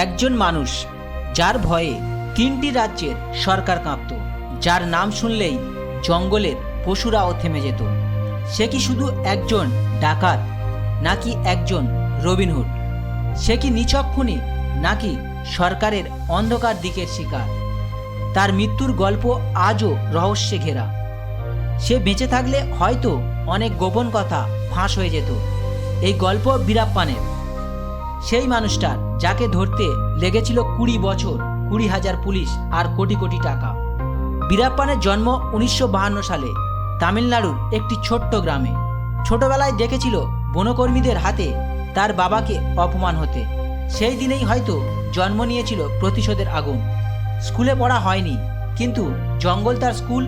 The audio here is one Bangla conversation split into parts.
একজন মানুষ যার ভয়ে 3টি রাজ্যের সরকার কাঁপত, যার নাম শুনলেই জঙ্গলের পশুরাও থেমে যেত। সে কি শুধু একজন ডাকাত, নাকি একজন রবিনহুড? সে কি নিছক খুনি, নাকি সরকারের অন্ধকার দিকের শিকার? তার মৃত্যুর গল্প আজও রহস্যে ঘেরা। সে বেঁচে থাকলে হয়তো অনেক গোপন কথা ফাঁস হয়ে যেত। এই গল্প বীরাপ্পানের, সেই মানুষটার যাকে ধরতে লেগেছিল 20 বছর, 20,000 পুলিশ আর কোটি কোটি টাকা। বীরাপ্পানের জন্ম 1952 সালে তামিলনাড়ুর একটি ছোট্ট গ্রামে। ছোটবেলায় দেখেছিল বনকর্মীদের হাতে তার বাবাকে অপমান হতে। সেই দিনেই হয়তো জন্ম নিয়েছিল প্রতিশোধের আগুন। স্কুলে পড়া হয়নি, কিন্তু জঙ্গল তার স্কুল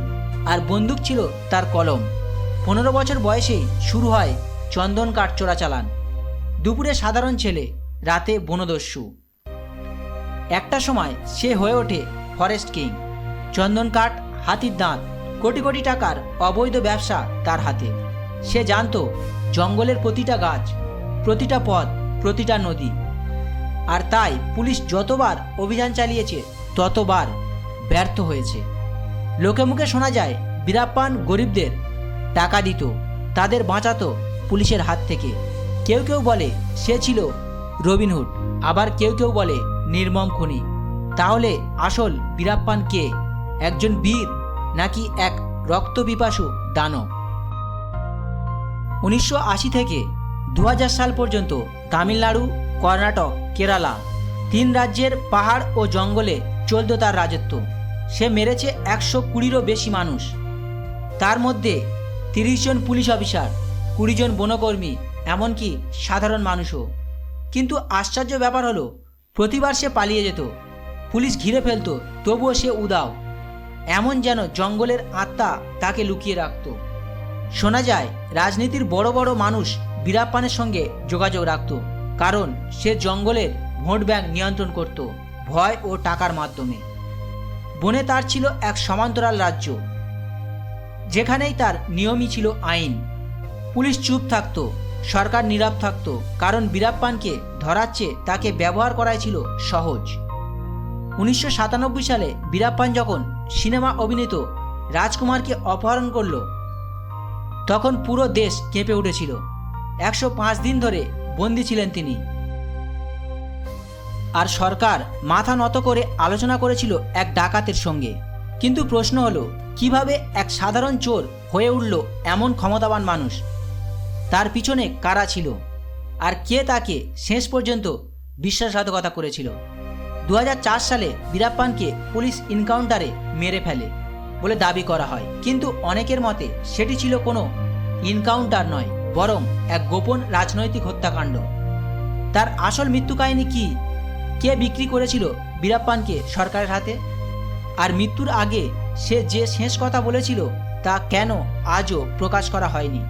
আর বন্দুক ছিল তার কলম। 15 বছর বয়সেই শুরু হয় চন্দন কাঠ চোরাচালান। দুপুরে সাধারণ ছেলে, রাতে বনদস্যু। একটা সময় সে হয়ে ওঠে ফরেস্ট কিং। চন্দন কাঠ, হাতির দাঁত, কোটি কোটি টাকার অবৈধ ব্যবসা তার হাতে। সে জানতো জঙ্গলের প্রতিটা গাছ, প্রতিটা পথ, প্রতিটা নদী। আর তাই পুলিশ যতবার অভিযান চালিয়েছে ততবার ব্যর্থ হয়েছে। লোকে মুখে শোনা যায় বীরাপ্পান গরিবদের টাকা দিত, তাদের বাঁচাতো পুলিশের হাত থেকে। কেউ কেউ বলে সে ছিল রবিনহুড, আবার কেউ কেউ বলে নির্মম খুনি। তাহলে আসল বীরাপ্পান কে? একজন বীর, নাকি এক রক্তপিপাসু দানব? 1980 থেকে 2000 সাল পর্যন্ত তামিলনাড়ু, কর্ণাটক, কেরালা, 3 রাজ্যের পাহাড় ও জঙ্গলে চলত তার রাজত্ব। সে মেরেছে 120-রও বেশি মানুষ, তার মধ্যে 30 জন পুলিশ অফিসার, 20 জন বনকর্মী, এমনকি সাধারণ মানুষও। কিন্তু আশ্চর্য ব্যাপার হলো, প্রতিবার সে পালিয়ে যেত। পুলিশ ঘিরে ফেলত, তবুও সে উধাও। এমন যেন জঙ্গলের আত্মা তাকে লুকিয়ে রাখত। শোনা যায় রাজনীতির বড় বড় মানুষ বীরাপ্পানের সঙ্গে যোগাযোগ রাখত, কারণ সে জঙ্গলের ভোট ব্যাংক নিয়ন্ত্রণ করত ভয় ও টাকার মাধ্যমে। বনে তার ছিল এক সমান্তরাল রাজ্য, যেখানেই তার নিয়মই ছিল আইন। পুলিশ চুপ থাকতো, সরকার নীরব থাকতো, কারণ বীরাপ্পানকে ধরার চেয়ে তাকে ব্যবহার করাই ছিল সহজ। 1997 সালে বীরাপ্পান যখন সিনেমা অভিনেত রাজকুমারকে অপহরণ করল, তখন পুরো দেশ কেঁপে উঠেছিল। 105 দিন ধরে বন্দী ছিলেন তিনি। আর সরকার মাথা নত করে আলোচনা করেছিল এক ডাকাতের সঙ্গে। কিন্তু প্রশ্ন হলো, কিভাবে এক সাধারণ চোর হয়ে উঠল এমন ক্ষমতাবান মানুষ? তার পিছনে কারা ছিল, আর কে তাকে শেষ পর্যন্ত বিশ্বাসঘাতকতা করেছিল? 2004 সালে বীরাপ্পানকে পুলিশ এনকাউন্টারে মেরে ফেলে বলে দাবি করা হয়, কিন্তু অনেকের মতে সেটি ছিল কোনো এনকাউন্টার নয়, বরং এক গোপন রাজনৈতিক হত্যাকাণ্ড। তার আসল মৃত্যু কাহিনী কি? কে বিক্রি করেছিল বীরাপ্পানকে সরকারের হাতে? আর মৃত্যুর আগে সে যে শেষ কথা বলেছিল তা কেন আজও প্রকাশ করা হয়নি?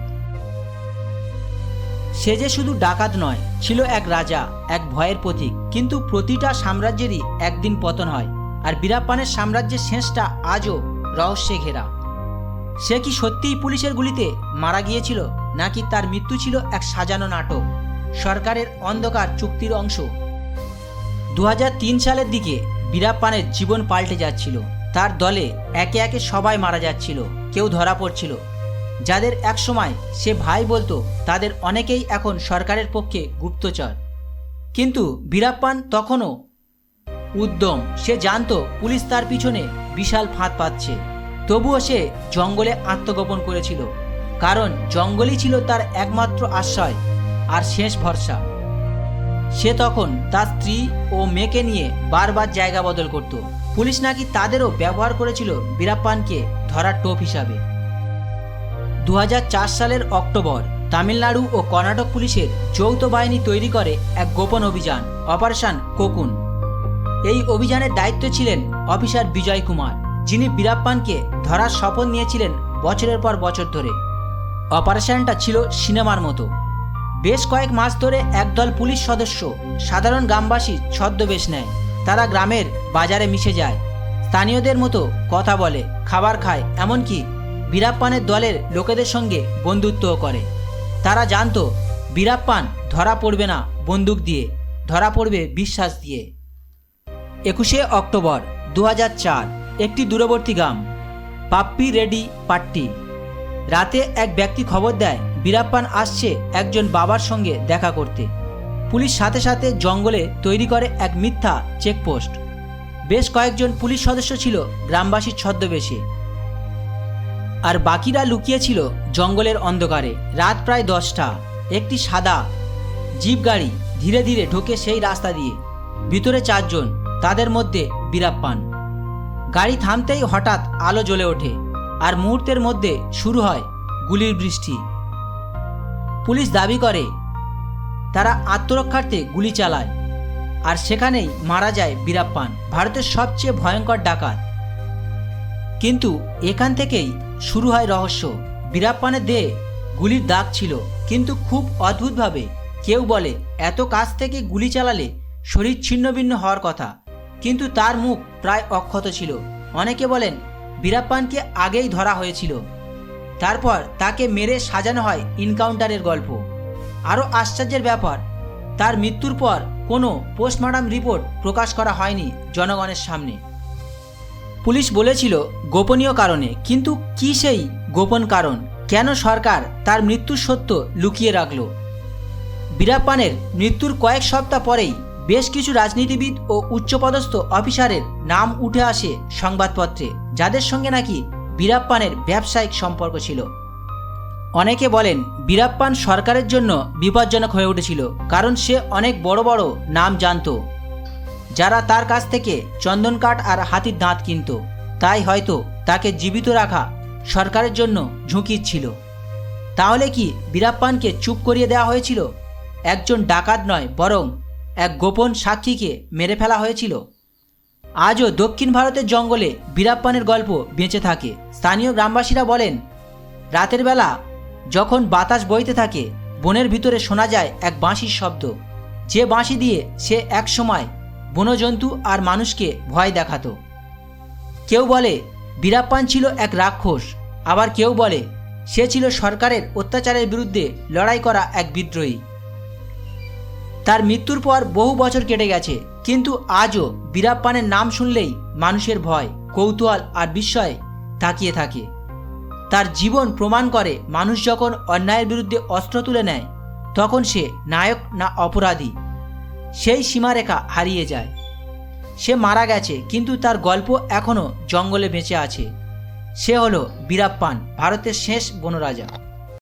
সে যে শুধু ডাকাত নয়, ছিল এক রাজা, এক ভয়ের প্রতীক। কিন্তু প্রতিটা সাম্রাজ্যেরই একদিন পতন হয়, আর বীরাপ্পানের সাম্রাজ্যের শেষটা আজও রহস্যে ঘেরা। সে কি সত্যিই পুলিশের গুলিতে মারা গিয়েছিল, নাকি তার মৃত্যু ছিল এক সাজানো নাটক, সরকারের অন্ধকার চুক্তির অংশ? 2003 সালের দিকে বীরাপ্পানের জীবন পাল্টে যাচ্ছিল। তার দলে একে একে সবাই মারা যাচ্ছিল, কেউ ধরা পড়ছিল। যাদের এক সময় সে ভাই বলতো, তাদের অনেকেই এখন সরকারের পক্ষে গুপ্তচর। কিন্তু বীরাপ্পান তখনও উদ্যম। সে জানতো পুলিশ তার পিছনে বিশাল ফাঁদ পাতছে। তবুও সে জঙ্গলে আত্মগোপন করেছিল, কারণ জঙ্গলই ছিল তার একমাত্র আশ্রয় আর শেষ ভরসা। সে তখন তার স্ত্রী ও মেয়েকে নিয়ে বারবার জায়গা বদল করত। পুলিশ নাকি তাদেরও ব্যবহার করেছিল বীরাপ্পানকে ধরার টোপ হিসাবে। 2004 সালের অক্টোবর তামিলনাড়ু ও কর্ণাটক পুলিশের যৌথ বাহিনী তৈরি করে এক গোপন অভিযান, অপারেশন কোকুন। এই অভিযানের দায়িত্বে ছিলেন অফিসার বিজয় কুমার, যিনি বীরাপ্পানকে ধরার শপথ নিয়েছিলেন বছরের পর বছর ধরে। অপারেশনটা ছিল সিনেমার মতো। বেশ কয়েক মাস ধরে একদল পুলিশ সদস্য সাধারণ গ্রামবাসীর ছদ্মবেশ নেয়। তারা গ্রামের বাজারে মিশে যায়, স্থানীয়দের মতো কথা বলে, খাবার খায়, এমনকি বীরাপ্পানের দলের লোকেদের সঙ্গে বন্ধুত্বও করে। তারা জানতো বীরাপ্পান ধরা পড়বে না বন্দুক দিয়ে, ধরা পড়বে বিশ্বাস দিয়ে। 21শে অক্টোবর 2004 একটি দূরবর্তী গ্রাম পাপ্পি রেডি পাট্টি। রাতে এক ব্যক্তি খবর দেয় বীরাপ্পান আসছে একজন বাবার সঙ্গে দেখা করতে। পুলিশ সাথে সাথে জঙ্গলে তৈরি করে এক মিথ্যা চেকপোস্ট। বেশ কয়েকজন পুলিশ সদস্য ছিল গ্রামবাসীর ছদ্মবেশে, আর বাকিরা লুকিয়েছিল জঙ্গলের অন্ধকারে। রাত প্রায় 10টা। একটি সাদা জিপ গাড়ি ধীরে ধীরে ঢোকে সেই রাস্তা দিয়ে। ভিতরে 4 জন, তাদের মধ্যে বীরাপ্পান। গাড়ি থামতেই হঠাৎ আলো জ্বলে ওঠে, আর মুহূর্তের মধ্যে শুরু হয় গুলির বৃষ্টি। পুলিশ দাবি করে তারা আত্মরক্ষার্থে গুলি চালায়, আর সেখানেই মারা যায় বীরাপ্পান, ভারতের সবচেয়ে ভয়ঙ্কর ডাকাত। কিন্তু এখান থেকেই শুরু হয় রহস্য। বীরাপ্পানের দেহে গুলির দাগ ছিল, কিন্তু খুব অদ্ভুতভাবে। কেউ বলে এত কাছ থেকে গুলি চালালে শরীর ছিন্নভিন্ন হওয়ার কথা, কিন্তু তার মুখ প্রায় অক্ষত ছিল। অনেকে বলেন বীরাপ্পানকে আগেই ধরা হয়েছিল, তারপর তাকে মেরে সাজানো হয় এনকাউন্টারের গল্প। আরও আশ্চর্যের ব্যাপার, তার মৃত্যুর পর কোনো পোস্টমর্টম রিপোর্ট প্রকাশ করা হয়নি জনগণের সামনে। পুলিশ বলেছিল গোপনীয় কারণে, কিন্তু কি সেই গোপন কারণ? কেন সরকার তার মৃত্যুর সত্য লুকিয়ে রাখল? বীরাপ্পানের মৃত্যুর কয়েক সপ্তাহ পরেই বেশ কিছু রাজনীতিবিদ ও উচ্চপদস্থ অফিসারের নাম উঠে আসে সংবাদপত্রে, যাদের সঙ্গে নাকি বীরাপ্পানের ব্যবসায়িক সম্পর্ক ছিল। অনেকে বলেন বীরাপ্পান সরকারের জন্য বিপজ্জনক হয়ে উঠেছিল, কারণ সে অনেক বড় বড় নাম জানত, যারা তার কাছ থেকে চন্দন কাঠ আর হাতির দাঁত কিনত। তাই হয়তো তাকে জীবিত রাখা সরকারের জন্য ঝুঁকির ছিল। তাহলে কি বীরাপ্পানকে চুপ করিয়ে দেওয়া হয়েছিল? একজন ডাকাত নয়, বরং এক গোপন সাক্ষীকে মেরে ফেলা হয়েছিল। আজও দক্ষিণ ভারতের জঙ্গলে বীরাপ্পানের গল্প বেঁচে থাকে। স্থানীয় গ্রামবাসীরা বলেন রাতের বেলা যখন বাতাস বইতে থাকে, বনের ভিতরে শোনা যায় এক বাঁশির শব্দ, যে বাঁশি দিয়ে সে এক সময় বনজন্তু আর মানুষকে ভয় দেখাতো। কেউ বলে বীরাপ্পান ছিল এক রাক্ষস, আবার কেউ বলে সে ছিল সরকারের অত্যাচারের বিরুদ্ধে লড়াই করা এক বিদ্রোহী। তার মৃত্যুর পর বহু বছর কেটে গেছে, কিন্তু আজও বীরাপ্পানের নাম শুনলেই মানুষের ভয়, কৌতূহল আর বিস্ময়ে তাকিয়ে থাকে। তার জীবন প্রমাণ করে মানুষ যখন অন্যায়ের বিরুদ্ধে অস্ত্র তুলে নেয়, তখন সে নায়ক না অপরাধী সেই সীমারেখা হারিয়ে যায়। সে মারা গেছে, কিন্তু তার গল্প এখনও জঙ্গলে বেঁচে আছে। সে হলো বীরাপ্পান, ভারতের শেষ বনরাজা।